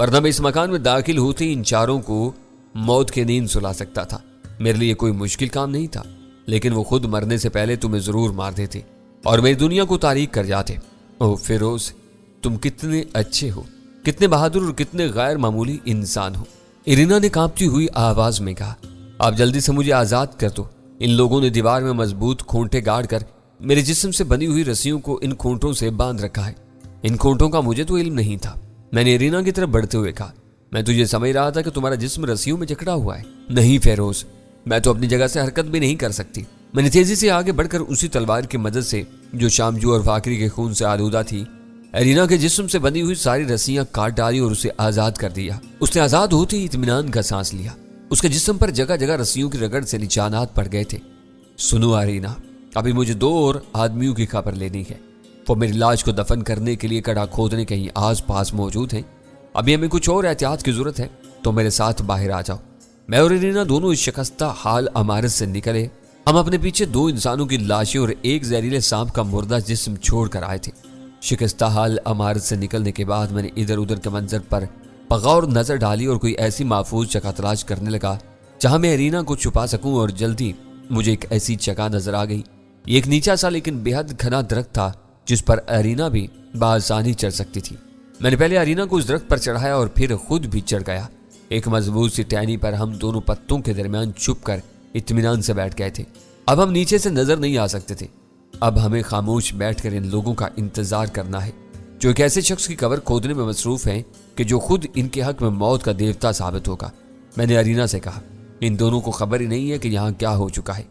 ورنہ میں اس مکان میں داخل ہوتے ہی ان چاروں کو موت کی نیند سلا سکتا تھا۔ میرے لیے کوئی مشکل کام نہیں تھا، لیکن وہ خود مرنے سے پہلے تمہیں ضرور مار دیتے اور میری دنیا کو تاریک کر جاتے۔ اوہ فیروز، تم کتنے اچھے ہو، کتنے بہادر اور کتنے غیر معمولی انسان ہو، ارینا نے کانپتی ہوئی آواز میں کہا۔ آپ جلدی سے مجھے آزاد کر دو۔ ان لوگوں نے دیوار میں مضبوط کھونٹے گاڑ کر میرے جسم سے بنی ہوئی رسیوں کو ان کھونٹوں سے باندھ رکھا ہے۔ ان کھونٹوں کا مجھے تو علم نہیں تھا۔ میں نے ارینا کی طرف بڑھتے ہوئے کہا، میں تو یہ سمجھ رہا تھا کہ تمہارا جسم رسیوں میں جکڑا ہوا ہے۔ نہیں فیروز، میں تو اپنی جگہ سے حرکت بھی نہیں کر سکتی۔ میں نے تیزی سے آگے بڑھ کر اسی تلوار کی مدد سے جو شامجو اور فاکری کے خون سے آلودہ تھی، ارینا کے جسم سے بنی ہوئی ساری رسیاں کاٹ ڈالی اور اسے آزاد کر دیا۔ اس نے آزاد ہوتے ہی اطمینان کا سانس لیا۔ اس کے جسم پر جگہ جگہ رسیوں کی رگڑ سے نشانات پڑ گئے تھے۔ سنو ارینا، ابھی مجھے 2 اور آدمیوں کی خبر لینی ہے۔ وہ میری لاش کو دفن کرنے کے لیے کڑا کھودنے کہیں آس پاس موجود ہیں۔ ابھی ہمیں کچھ اور احتیاط کی ضرورت ہے، تو میرے ساتھ باہر آ جاؤ۔ میں اور ارینا دونوں اس شکستہ حال عمارت سے نکلے۔ ہم اپنے پیچھے 2 انسانوں کی لاشیں اور ایک زہریلے سانپ کا مردہ جسم چھوڑ کر آئے تھے۔ شکستہ حال عمارت سے نکلنے کے بعد میں نے ادھر ادھر کے منظر پر بغور نظر ڈالی اور کوئی ایسی محفوظ جگہ تلاش کرنے لگا جہاں میں ارینا کو چھپا سکوں، اور جلدی مجھے ایک ایسی جگہ نظر آ گئی۔ یہ ایک نیچا سا لیکن بے حد گھنا درخت تھا جس پر ارینا بھی بآسانی چڑھ سکتی تھی۔ میں نے پہلے ارینا کو اس درخت پر چڑھایا اور پھر خود بھی چڑھ گیا۔ ایک مضبوط سی ٹہنی پر ہم دونوں پتوں کے درمیان چھپ کر اطمینان سے بیٹھ گئے تھے۔ اب ہم نیچے سے نظر نہیں آ سکتے تھے۔ اب ہمیں خاموش بیٹھ کر ان لوگوں کا انتظار کرنا ہے جو ایک ایسے شخص کی قبر کھودنے میں مصروف ہیں کہ جو خود ان کے حق میں موت کا دیوتا ثابت ہوگا۔ میں نے ارینا سے کہا، ان دونوں کو خبر ہی نہیں ہے کہ یہاں کیا ہو چکا ہے۔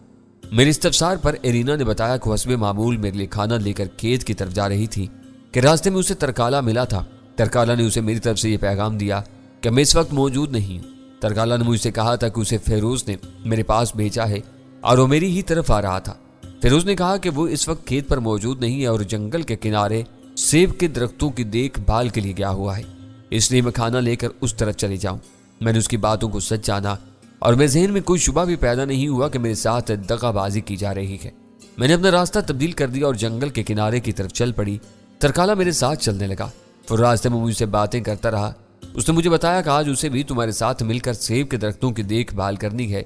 میرے استفسار پر ارینا نے بتایا کہ حسب معمول میرے لیے کھانا لے کر کھیت کی طرف جا رہی تھی کہ راستے میں اسے ترکالا ملا تھا۔ ترکالا نے اسے میری طرف سے یہ پیغام دیا کہ میں اس وقت موجود نہیں ہوں۔ ترکالا نے مجھ سے کہا تھا کہ اسے فیروز نے میرے پاس بھیجا ہے اور وہ میری ہی طرف آ رہا تھا۔ فیروز نے کہا کہ وہ اس وقت کھیت پر موجود نہیں ہے اور جنگل کے کنارے سیب کے درختوں کی دیکھ بھال کے لیے گیا ہوا ہے، اس لیے میں کھانا لے کر اس طرف چلے جاؤں۔ میں نے اس کی باتوں کو سچ جانا اور میرے ذہن میں کوئی شبہ بھی پیدا نہیں ہوا کہ میرے ساتھ دغا بازی کی جا رہی ہے۔ میں نے اپنا راستہ تبدیل کر دیا اور جنگل کے کنارے کی طرف چل پڑی۔ ترکالا میرے ساتھ چلنے لگا۔ وہ راستے میں مجھ سے باتیں کرتا رہا۔ اس نے مجھے بتایا کہ آج اسے بھی تمہارے ساتھ مل کر سیب کے درختوں کی دیکھ بھال کرنی ہے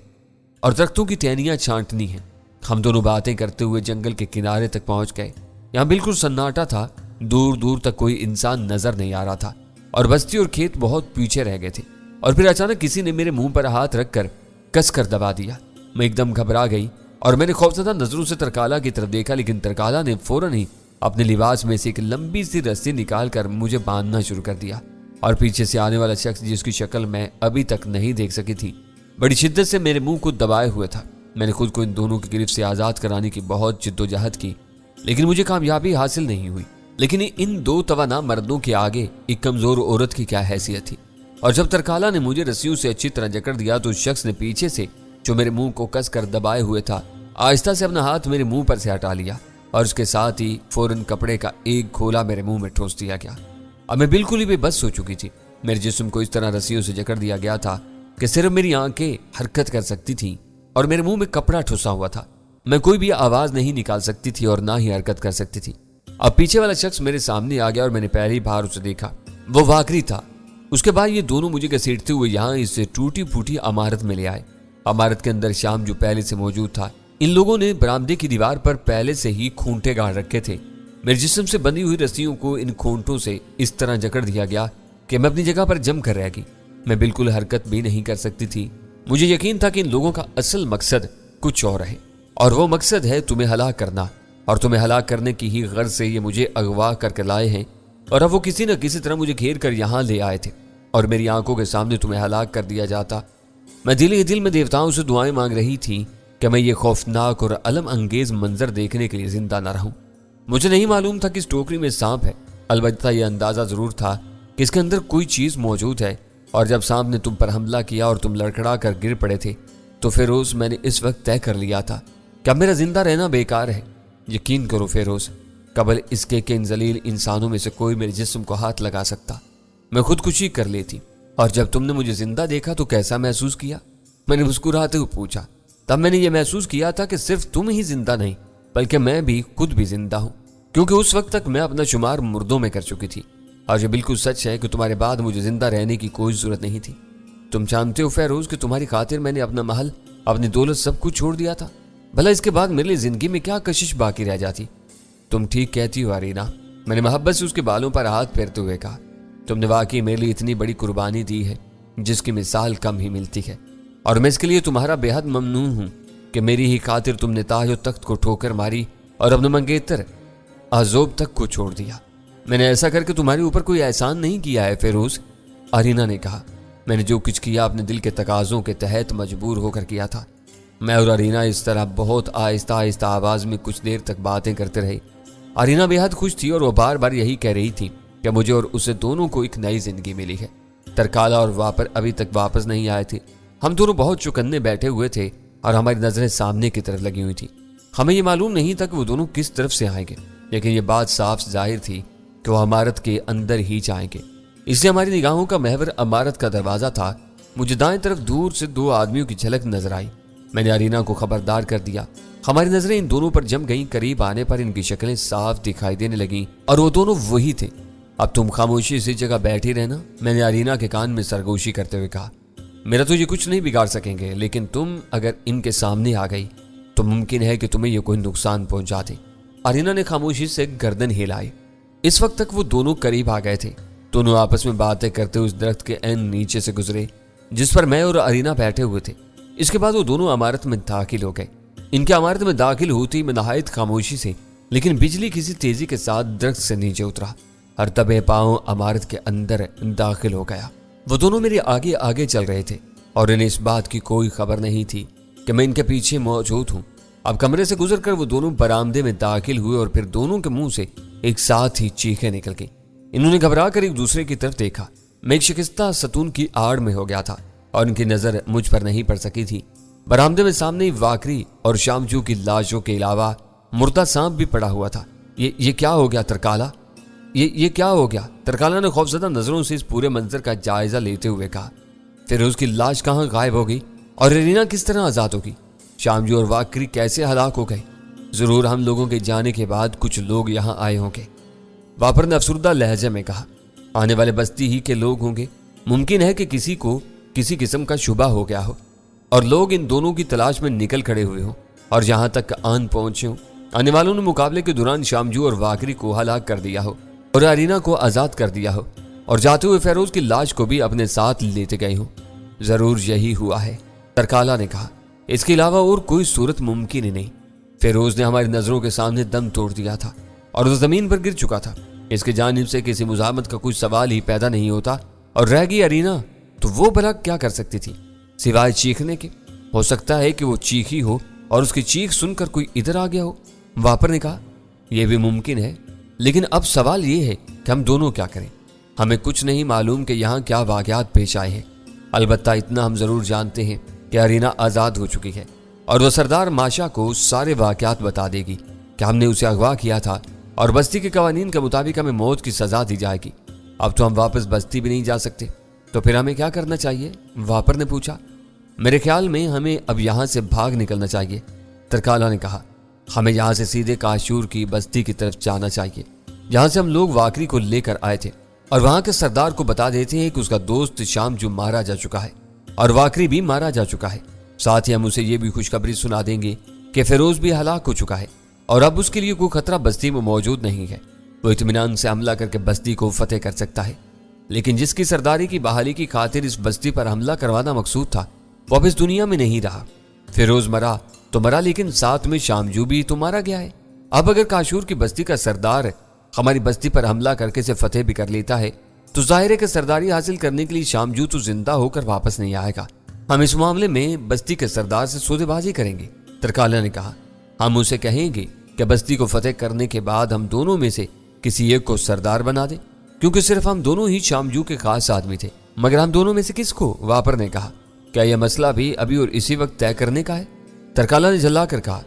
اور درختوں کی ٹہنیاں چھانٹنی ہیں۔ ہم دونوں باتیں کرتے ہوئے جنگل کے کنارے تک پہنچ گئے۔ یہاں بالکل سناٹا تھا، دور دور تک کوئی انسان نظر نہیں آ رہا تھا اور بستی اور کھیت بہت پیچھے رہ گئے تھے۔ اور پھر اچانک کسی نے میرے منہ پر ہاتھ رکھ کر کس کر دبا دیا۔ میں ایک دم گھبرا گئی اور میں نے خوفزدہ نظروں سے ترکالا کی طرف دیکھا، لیکن ترکالا نے فوراً ہی اپنے لباس میں سے ایک لمبی سی رسی نکال کر مجھے باندھنا شروع کر دیا۔ اور پیچھے سے آنے والا شخص جس کی شکل میں ابھی تک نہیں دیکھ سکی تھی، بڑی شدت سے میرے منہ کو دبائے ہوئے تھا۔ میں نے خود کو ان دونوں کی گرفت سے آزاد کرانے کی بہت جدوجہد کی، لیکن مجھے کامیابی حاصل نہیں ہوئی۔ لیکن ان 2 توانا مردوں کے آگے ایک کمزور عورت کی کیا حیثیت تھی؟ اور جب ترکالا نے مجھے رسیوں سے اچھی طرح جکڑ دیا تو اس شخص نے پیچھے سے جو میرے منہ کو کس کر دبائے ہوئے تھا آہستہ سے اپنا ہاتھ میرے منہ پر سے ہٹا لیا اور اس کے ساتھ ہی فوراً کپڑے کا ایک کھولا میرے منہ میں ٹھوس دیا گیا۔ اب میں بالکل ہی بے بس ہو چکی تھی۔ میرے جسم کو اس طرح رسیوں سے جکڑ دیا گیا تھا کہ صرف میری آنکھیں حرکت کر سکتی تھیں اور میرے منہ میں کپڑا ٹھوسا ہوا تھا۔ میں کوئی بھی آواز نہیں نکال سکتی تھی اور نہ ہی حرکت کر سکتی تھی۔ اب پیچھے والا شخص میرے سامنے آ گیا اور میں نے پہلی بار اسے دیکھا۔ وہ واقعی تھا۔ اس کے بعد یہ دونوں مجھے گھسیٹتے ہوئے یہاں اس ٹوٹی پھوٹی عمارت میں لے آئے۔ عمارت کے اندر شام جو پہلے سے موجود تھا، ان لوگوں نے برآمدے کی دیوار پر پہلے سے ہی کھونٹے گاڑ رکھے تھے۔ میرے جسم سے بندھی ہوئی رسیوں کو ان کھونٹوں سے اس طرح جکڑ دیا گیا کہ میں اپنی جگہ پر جم کر رہ گئی۔ میں بالکل حرکت بھی نہیں کر سکتی تھی۔ مجھے یقین تھا کہ ان لوگوں کا اصل مقصد کچھ اور ہے، اور وہ مقصد ہے تمہیں ہلاک کرنا، اور تمہیں ہلاک کرنے کی ہی غرض سے یہ مجھے اغوا کر کے لائے ہیں، اور اب وہ کسی نہ کسی طرح مجھے گھیر کر یہاں لے آئے تھے اور میری آنکھوں کے سامنے تمہیں ہلاک کر دیا جاتا۔ میں دل ہی دل میں دیوتاؤں سے دعائیں مانگ رہی تھی کہ میں یہ خوفناک اور الم انگیز منظر دیکھنے کے لیے زندہ نہ رہوں۔ مجھے نہیں معلوم تھا کہ اس ٹوکری میں سانپ ہے، البتہ یہ اندازہ ضرور تھا کہ اس کے اندر کوئی چیز موجود ہے، اور جب سانپ نے تم پر حملہ کیا اور تم لڑکھڑا کر گر پڑے تھے تو فیروز میں نے اس وقت طے کر لیا تھا کہ اب میرا زندہ رہنا بیکار ہے۔ یقین کرو فیروز، قبل اس کے کہ ان ذلیل انسانوں میں سے کوئی میرے جسم کو ہاتھ لگا سکتا، میں خودکشی کر لیتی۔ اور جب تم نے مجھے زندہ دیکھا تو کیسا محسوس کیا؟ میں نے مسکراتے ہوئے پوچھا۔ تب میں نے یہ محسوس کیا تھا کہ صرف تم ہی زندہ نہیں بلکہ میں بھی خود بھی زندہ ہوں، کیونکہ اس وقت تک میں اپنا شمار مردوں میں کر چکی تھی۔ اور یہ بالکل سچ ہے کہ تمہارے بعد مجھے زندہ رہنے کی کوئی ضرورت نہیں تھی۔ تم جانتے ہو فیروز کہ تمہاری خاطر میں نے اپنا محل، اپنی دولت سب کچھ چھوڑ دیا تھا۔ بھلا اس کے بعد میرے لیے زندگی میں کیا کشش باقی رہ جاتی؟ تم ٹھیک کہتی ہو ارینا، میں نے محبت سے اس کے بالوں پر ہاتھ پھیرتے ہوئے کہا۔ تم نے واقعی میرے لیے اتنی بڑی قربانی دی ہے جس کی مثال کم ہی ملتی ہے، اور میں اس کے لیے تمہارا بے حد ممنون ہوں کہ میری ہی خاطر تم نے تاج و تخت کو ٹھوکر ماری اور اپنے منگیتر عذوب تک کو چھوڑ دیا۔ میں نے ایسا کر کے تمہارے اوپر کوئی احسان نہیں کیا ہے فیروز، ارینا نے کہا۔ میں نے جو کچھ کیا اپنے دل کے تقاضوں کے تحت مجبور ہو کر کیا تھا۔ میں اور ارینا اس طرح بہت آہستہ آہستہ آواز میں کچھ دیر تک باتیں کرتے رہے۔ ارینا بے حد خوش تھی اور وہ بار بار یہی کہہ رہی تھی کہ مجھے اور اسے دونوں کو ایک نئی زندگی ملی ہے۔ ترکالا اور واپر ابھی تک واپس نہیں آئے تھے۔ ہم دونوں بہت چوکنے بیٹھے ہوئے تھے اور ہماری نظریں سامنے کی طرف لگی ہوئی تھی۔ ہمیں یہ معلوم نہیں تھا کہ وہ دونوں کس طرف سے آئیں گے، لیکن یہ بات صاف ظاہر تھی کہ وہ عمارت کے اندر ہی جائیں گے۔ اس لیے ہماری نگاہوں کا محور عمارت کا دروازہ تھا۔ مجھے دائیں طرف دور سے دو آدمیوں کی جھلک نظر آئی۔ میں نے ارینا کو خبردار کر دیا۔ ہماری نظریں ان دونوں پر جم گئیں۔ قریب آنے پر ان کی شکلیں صاف دکھائی دینے لگیں اور وہ دونوں وہی تھے۔ اب تم خاموشی سے جگہ بیٹھی رہنا، میں نے ارینا کے کان میں سرگوشی کرتے ہوئے کہا۔ میرا تو یہ کچھ نہیں بگاڑ سکیں گے، لیکن تم اگر ان کے سامنے آ گئی تو ممکن ہے کہ تمہیں یہ کوئی نقصان پہنچا دے۔ ارینا نے خاموشی سے گردن ہلائی۔ اس وقت تک وہ دونوں قریب آ گئے تھے۔ دونوں آپس میں باتیں کرتے اس درخت کے عین نیچے سے گزرے جس پر میں اور ارینا بیٹھے ہوئے تھے۔ اس کے بعد وہ دونوں عمارت میں داخل ہو گئے۔ ان کی عمارت میں داخل ہوتی میں نہایت خاموشی سے لیکن بجلی کسی تیزی کے ساتھ درخت سے نیچے اترا۔ ہر تبے پاؤں عمارت کے اندر داخل ہو گیا۔ وہ دونوں میرے آگے آگے چل رہے تھے اور انہیں اس بات کی کوئی خبر نہیں تھی کہ میں ان کے پیچھے موجود ہوں۔ اب کمرے سے گزر کر وہ دونوں برآمدے میں داخل ہوئے اور پھر دونوں کے منہ سے ایک ساتھ ہی چیخیں نکل گئیں۔ انہوں نے گھبرا کر ایک دوسرے کی طرف دیکھا۔ میں ایک شکستہ ستون کی آڑ میں ہو گیا تھا اور ان کی نظر مجھ پر نہیں پڑ سکی تھی۔ برآمدے میں سامنے واکری اور شامجو کی لاشوں کے علاوہ مردہ سانپ بھی پڑا ہوا تھا۔ یہ کیا ہو گیا ترکالا؟ یہ کیا ہو گیا؟ ترکالا نے خوفزدہ نظروں سے اس پورے منظر کا جائزہ لیتے ہوئے کہا۔ فیروز کی لاش کہاں غائب ہوگی اور ارینا کس طرح آزاد ہوگی؟ شامجو اور واکری کیسے ہلاک ہو گئے؟ ضرور ہم لوگوں کے جانے کے بعد کچھ لوگ یہاں آئے ہوں گے، واپر نے افسردہ لہجے میں کہا۔ آنے والے بستی ہی کے لوگ ہوں گے۔ ممکن ہے کہ کسی کو کسی قسم کا شبہ ہو گیا ہو اور لوگ ان دونوں کی تلاش میں نکل کھڑے ہوئے ہوں اور جہاں تک آن پہنچے ہوں۔ آنے والوں نے مقابلے کے دوران شامجو اور واکری کو ہلاک کر دیا ہو اور ارینا کو آزاد کر دیا ہو اور جاتے ہوئے فیروز کی لاش کو بھی اپنے ساتھ لیتے گئے ہوں۔ ضرور یہی ہوا ہے، ترکالا نے کہا۔ اس کے علاوہ اور کوئی صورت ممکن ہی نہیں۔ فیروز نے ہماری نظروں کے سامنے دم توڑ دیا تھا اور وہ زمین پر گر چکا تھا۔ اس کی جانب سے کسی مزاحمت کا کوئی سوال ہی پیدا نہیں ہوتا اور رہ گئی ارینا تو وہ بھلا کیا کر سکتی تھی سوائے چیخنے کے؟ ہو سکتا ہے کہ وہ چیخی ہو اور اس کی چیخ سن کر کوئی ادھر آ گیا ہو، واپر نے کہا۔ یہ بھی ممکن ہے، لیکن اب سوال یہ ہے کہ ہم دونوں کیا کریں؟ ہمیں کچھ نہیں معلوم کہ یہاں کیا واقعات پیش آئے ہیں۔ البتہ اتنا ہم ضرور جانتے ہیں کہ ارینا آزاد ہو چکی ہے اور وہ سردار ماشا کو سارے واقعات بتا دے گی کہ ہم نے اسے اغوا کیا تھا اور بستی کے قوانین کے مطابق ہمیں موت کی سزا دی جائے گی۔ اب تو ہم واپس بستی بھی نہیں جا سکتے، تو پھر ہمیں کیا کرنا چاہیے؟ واپر نے پوچھا۔ میرے خیال میں ہمیں اب یہاں سے بھاگ نکلنا چاہیے، ترکالا نے کہا۔ ہمیں یہاں سے سیدھے کاشور کی بستی کی طرف جانا چاہیے جہاں سے ہم لوگ واکری کو لے کر آئے تھے، اور وہاں کے سردار کو بتا دیتے ہیں کہ اس کا دوست شامجو مارا جا چکا ہے اور واکری بھی مارا جا چکا ہے۔ ساتھ ہی ہم اسے یہ بھی خوشخبری سنا دیں گے کہ فیروز بھی ہلاک ہو چکا ہے اور اب اس کے لیے کوئی خطرہ بستی میں موجود نہیں ہے۔ وہ اطمینان سے حملہ کر کے بستی کو فتح کر سکتا ہے، لیکن جس کی سرداری کی بحالی کی خاطر اس بستی پر حملہ کروانا مقصود تھا وہ اب اس دنیا میں نہیں رہا۔ فیروز مرا تو مرا، لیکن ساتھ میں شامجو بھی تو مارا گیا ہے۔ اب اگر کاشور کی بستی کا سردار ہماری بستی پر حملہ کر کے اسے فتح بھی کر لیتا ہے تو ظاہر ہے کہ سرداری حاصل کرنے کے لیے شامجو تو زندہ ہو کر واپس نہیں آئے گا۔ ہم اس معاملے میں بستی کے سردار سے سودے بازی کریں گے، ترکالا نے کہا۔ ہم اسے کہیں گے کہ بستی کو فتح کرنے کے بعد ہم دونوں میں سے کسی ایک کو سردار بنا دے، کیونکہ صرف ہم دونوں ہی شامجو کے خاص آدمی تھے۔ مگر ہم دونوں میں سے کس کو؟ واپر نے کہا۔ کیا یہ مسئلہ بھی ابھی اور اسی وقت طے کرنے کا ہے؟ ترکالا نے جھلا کر کہا۔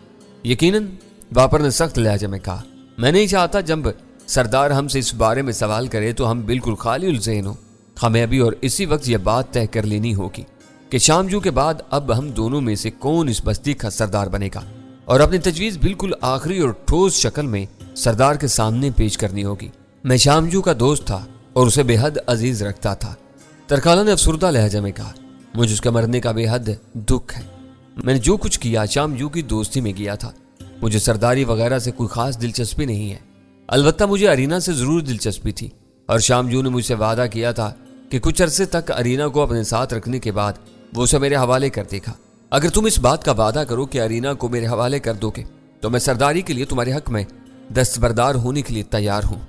یقیناً، واپر نے سخت لہجے میں کہا۔ میں نہیں چاہتا جب سردار ہم سے اس بارے میں سوال کرے تو ہم بالکل خالی الذہن ہوں۔ ہمیں ابھی اور اسی وقت یہ بات طے کر لینی ہوگی کہ شامجو کے بعد اب ہم دونوں میں سے کون اس بستی کا سردار بنے گا، اور اپنی تجویز بالکل آخری اور ٹھوس شکل میں سردار کے سامنے پیش کرنی ہوگی۔ میں شامجو کا دوست تھا اور اسے بے حد عزیز رکھتا تھا۔ ترکالہ نے افسردہ لہجے میں کہا، مجھے اس کے مرنے کا بے حد دکھ ہے۔ میں نے جو کچھ کیا شام جو کی دوستی میں کیا تھا۔ مجھے سرداری وغیرہ سے کوئی خاص دلچسپی نہیں ہے، البتہ مجھے ارینا سے ضرور دلچسپی تھی، اور شام جو نے مجھ سے وعدہ کیا تھا کہ کچھ عرصے تک ارینا کو اپنے ساتھ رکھنے کے بعد وہ اسے میرے حوالے کر دے گا۔ اگر تم اس بات کا وعدہ کرو کہ ارینا کو میرے حوالے کر دو گے تو میں سرداری کے لیے تمہارے حق میں دستبردار ہونے کے لیے تیار ہوں۔